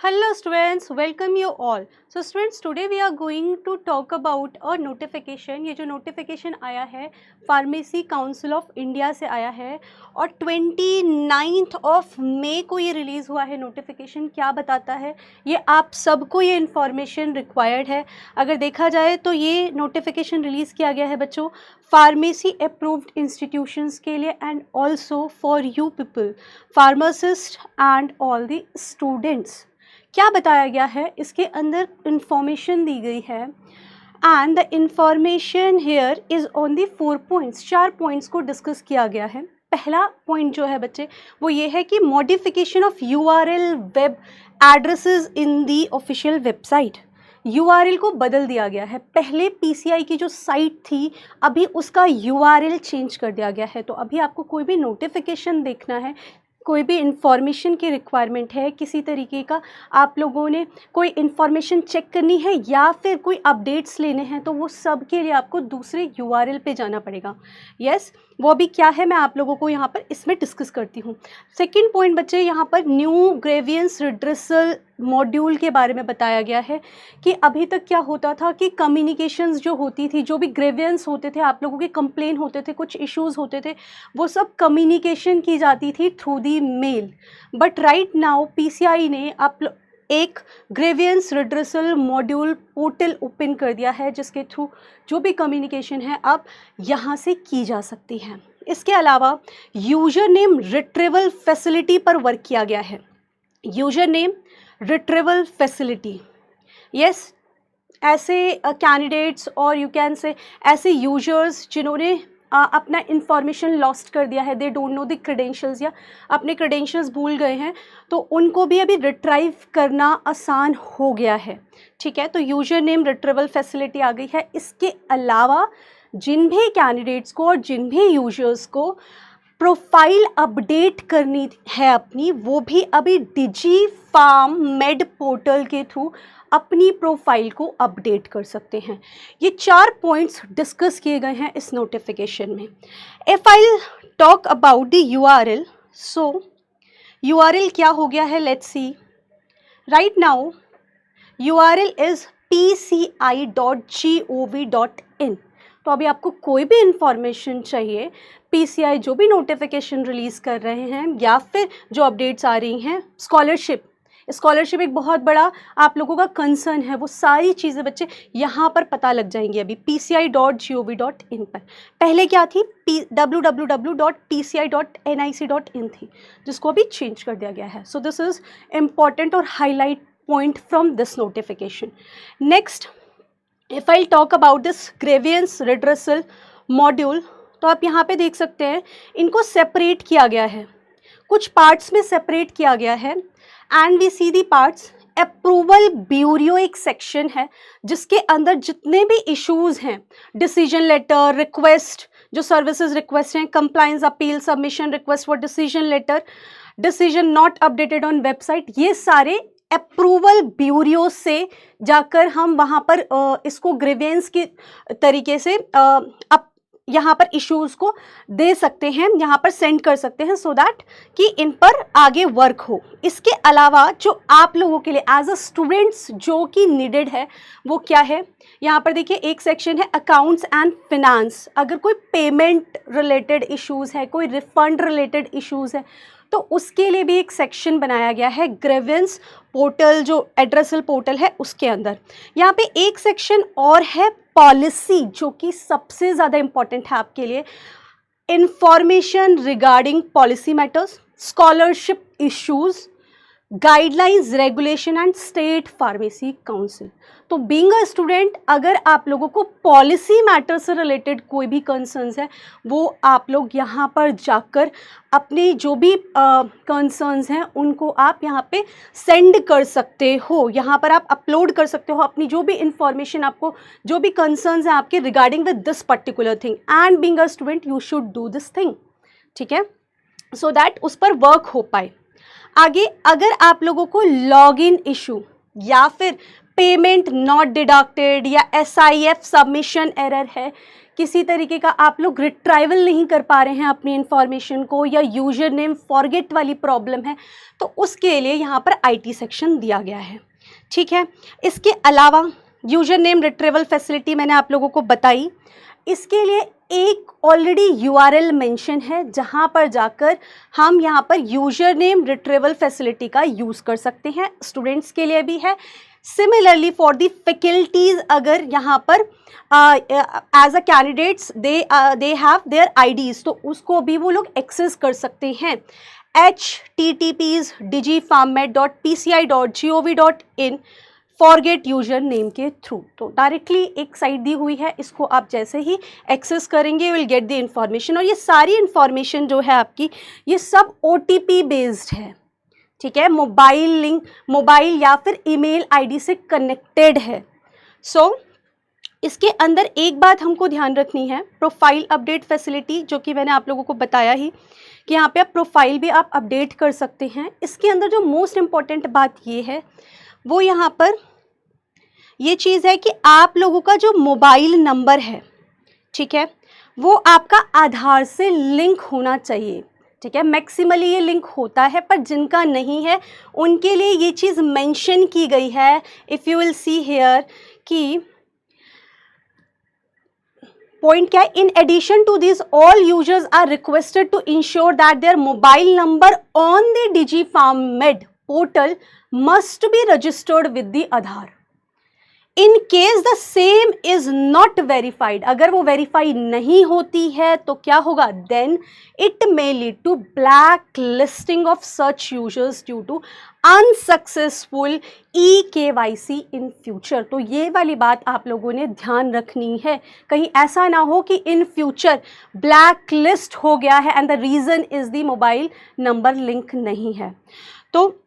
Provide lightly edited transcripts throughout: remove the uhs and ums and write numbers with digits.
Hello students, welcome you all. So students, today we are going to talk about a notification. ये जो notification आया है pharmacy council of India से आया है और 29th ऑफ मई को ये रिलीज़ हुआ है नोटिफिकेशन। क्या बताता है ये, आप सबको ये इन्फॉर्मेशन रिक्वायर्ड है। अगर देखा जाए तो ये नोटिफिकेशन रिलीज़ किया गया है बच्चों फार्मेसी अप्रूव्ड इंस्टीट्यूशंस के लिए and also for you people, pharmacist and all the students. क्या बताया गया है इसके अंदर, इंफॉर्मेशन दी गई है and the information here is on the 4 points. 4 points को डिस्कस किया गया है। पहला पॉइंट जो है बच्चे वो ये है कि modification of URL web addresses in the official website. URL को बदल दिया गया है। पहले PCI की जो साइट थी अभी उसका URL चेंज कर दिया गया है। तो अभी आपको कोई भी नोटिफिकेशन देखना है, कोई भी इंफॉर्मेशन की रिक्वायरमेंट है, किसी तरीके का आप लोगों ने कोई इन्फॉर्मेशन चेक करनी है या फिर कोई अपडेट्स लेने हैं, तो वो सब के लिए आपको दूसरे URL पे जाना पड़ेगा। यस, वो अभी क्या है मैं आप लोगों को यहाँ पर इसमें डिस्कस करती हूँ। सेकंड पॉइंट बच्चे, यहाँ पर न्यू ग्रेवियंस रिड्रेसल मॉड्यूल के बारे में बताया गया है कि अभी तक क्या होता था कि कम्युनिकेशंस जो होती थी, जो भी ग्रेवियंस होते थे, आप लोगों के कंप्लेन होते थे, कुछ इश्यूज़ होते थे, वो सब कम्युनिकेशन की जाती थी through the mail. But right now PCI ने एक grievance redressal module portal open कर दिया है जिसके थ्रू जो भी कम्युनिकेशन है अब यहाँ से की जा सकती है। इसके अलावा यूजर नेम रिट्रीवल फैसिलिटी पर वर्क किया गया है। User name retrieval facility, yes, ऐसे कैंडिडेट्स और यू कैन से ऐसे यूजर्स जिन्होंने अपना इंफॉर्मेशन लॉस्ट कर दिया है, they don't know the credentials या अपने क्रेडेंशियल्स भूल गए हैं, तो उनको भी अभी रिट्राइव करना आसान हो गया है। ठीक है, तो यूजर नेम रिट्रीवल फैसिलिटी आ गई है। इसके अलावा जिन भी कैंडिडेट्स को और जिन भी यूजर्स को प्रोफाइल अपडेट करनी है अपनी, वो भी अभी डिजी फार्म मेड पोर्टल के थ्रू अपनी प्रोफाइल को अपडेट कर सकते हैं। ये 4 पॉइंट्स डिस्कस किए गए हैं इस नोटिफिकेशन में। If I talk about the URL, so URL क्या हो गया है, let's see. Right now URL is pci.gov.in। तो अभी आपको कोई भी इंफॉर्मेशन चाहिए, PCI जो भी नोटिफिकेशन रिलीज़ कर रहे हैं या फिर जो अपडेट्स आ रही हैं, स्कॉलरशिप एक बहुत बड़ा आप लोगों का कंसर्न है, वो सारी चीज़ें बच्चे यहाँ पर पता लग जाएंगी अभी pci.gov.in पर। पहले क्या थी, www.pci.nic.in थी, जिसको अभी चेंज कर दिया गया है। सो दिस इज़ इम्पॉर्टेंट और highlight point from this notification. Next, if I talk about this grievance redressal module, तो आप यहाँ पे देख सकते हैं इनको सेपरेट किया गया है, कुछ पार्ट्स में सेपरेट किया गया है and we see the parts. Approval bureau एक सेक्शन है जिसके अंदर जितने भी इश्यूज़ हैं, डिसीजन लेटर, रिक्वेस्ट, जो सर्विसेज रिक्वेस्ट हैं, compliance appeal, submission request for decision letter, decision not updated on website, ये सारे अप्रूवल ब्यूरो से जाकर हम वहाँ पर इसको ग्रीवेंस के तरीके से यहाँ पर इश्यूज़ को दे सकते हैं, यहाँ पर सेंड कर सकते हैं सो दैट कि इन पर आगे वर्क हो। इसके अलावा जो आप लोगों के लिए एज अ स्टूडेंट्स जो कि नीडेड है वो क्या है, यहाँ पर देखिए एक सेक्शन है अकाउंट्स एंड फिनांस। अगर कोई पेमेंट रिलेटेड इश्यूज़ है, कोई रिफंड रिलेटेड इश्यूज़ है, तो उसके लिए भी एक सेक्शन बनाया गया है ग्रेवियंस पोर्टल, जो एड्रेसल पोर्टल है उसके अंदर। यहाँ पे एक सेक्शन और है पॉलिसी, जो कि सबसे ज़्यादा इम्पॉर्टेंट है आपके लिए। Information regarding policy matters, scholarship issues, guidelines, regulation and state pharmacy council. तो बीइंग अ स्टूडेंट, अगर आप लोगों को पॉलिसी मैटर से रिलेटेड कोई भी कंसर्न्स है, वो आप लोग यहाँ पर जाकर अपने जो भी कंसर्न्स हैं उनको आप यहाँ पे सेंड कर सकते हो। यहाँ पर आप अपलोड कर सकते हो अपनी जो भी इंफॉर्मेशन, आपको जो भी कंसर्न्स हैं आपके regarding with this particular thing, and being a student you should do this thing. ठीक है, सो दैट उस पर वर्क हो पाए। आगे, अगर आप लोगों को लॉगिन इशू या फिर पेमेंट नॉट डिडक्टेड या SIF सबमिशन एरर है किसी तरीके का आप लोग रिट्राइवल नहीं कर पा रहे हैं अपनी इन्फॉर्मेशन को, या यूजर नेम फॉरगेट वाली प्रॉब्लम है, तो उसके लिए यहाँ पर IT सेक्शन दिया गया है। ठीक है, इसके अलावा यूजर नेम रिट्रीवल फैसिलिटी मैंने आप लोगों को बताई। इसके लिए एक ऑलरेडी URL मेंशन है जहां पर जाकर हम यहां पर यूजर नेम रिट्रीवल फैसिलिटी का यूज़ कर सकते हैं। स्टूडेंट्स के लिए भी है। सिमिलरली फॉर दी फैकल्टीज़, अगर यहाँ पर as a candidates they have their IDs, तो उसको भी वो लोग एक्सेस कर सकते हैं। https://digifarmed.pci.gov.in फॉरगेट यूजर नेम के थ्रू। तो डायरेक्टली एक साइट दी हुई है, इसको आप जैसे ही एक्सेस करेंगे विल गेट द इंफॉर्मेशन। और ये सारी इंफॉर्मेशन जो है आपकी, ये सब OTP बेस्ड है। ठीक है, मोबाइल लिंक, मोबाइल या फिर ईमेल ID से कनेक्टेड है। सो इसके अंदर एक बात हमको ध्यान रखनी है, प्रोफाइल अपडेट फैसिलिटी, जो कि मैंने आप लोगों को बताया ही कि यहाँ पे आप प्रोफाइल भी आप अपडेट कर सकते हैं। इसके अंदर जो मोस्ट इम्पॉर्टेंट बात ये है, वो यहाँ पर ये चीज़ है कि आप लोगों का जो मोबाइल नंबर है, ठीक है, वो आपका आधार से लिंक होना चाहिए। ठीक है, मैक्सिमली ये लिंक होता है, पर जिनका नहीं है उनके लिए ये चीज़ मेंशन की गई है। If you will see here कि पॉइंट क्या है, in addition to this all users are requested to ensure that their mobile number on the DigiFarmEd portal must be registered with the Aadhaar. In case the same is not verified, अगर वो verify नहीं होती है तो क्या होगा, then it may lead to blacklisting of such users due to unsuccessful eKYC in future। तो ये वाली बात आप लोगों ने ध्यान रखनी है, कहीं ऐसा ना हो कि in future blacklist हो गया है and the reason is the mobile number link नहीं है। तो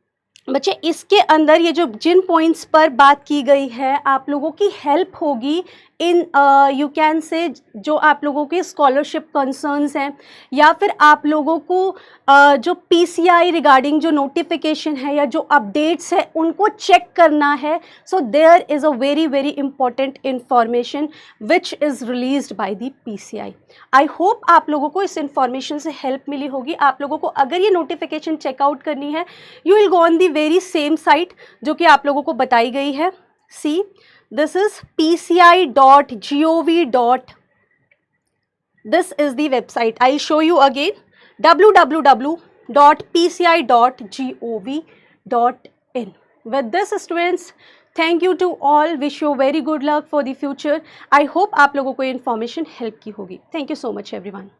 बच्चे इसके अंदर ये जो जिन पॉइंट्स पर बात की गई है, आप लोगों की हेल्प होगी इन यू कैन से जो आप लोगों के स्कॉलरशिप कंसर्न्स हैं, या फिर आप लोगों को जो PCI रिगार्डिंग जो नोटिफिकेशन है या जो अपडेट्स है उनको चेक करना है। So there is a very very important information which is released by the PCI। I hope आप लोगों को इस इंफॉर्मेशन से हेल्प मिली होगी। आप लोगों को अगर ये नोटिफिकेशन चेकआउट करनी है, you will go on the very same site जो कि आप लोगों को बताई गई है। सी, this is pci.gov. This is the website. I'll show you again, www.pci.gov.in. With this students, thank you to all. Wish you very good luck for the future. I hope आप लोगों को information help की होगी. Thank you so much everyone.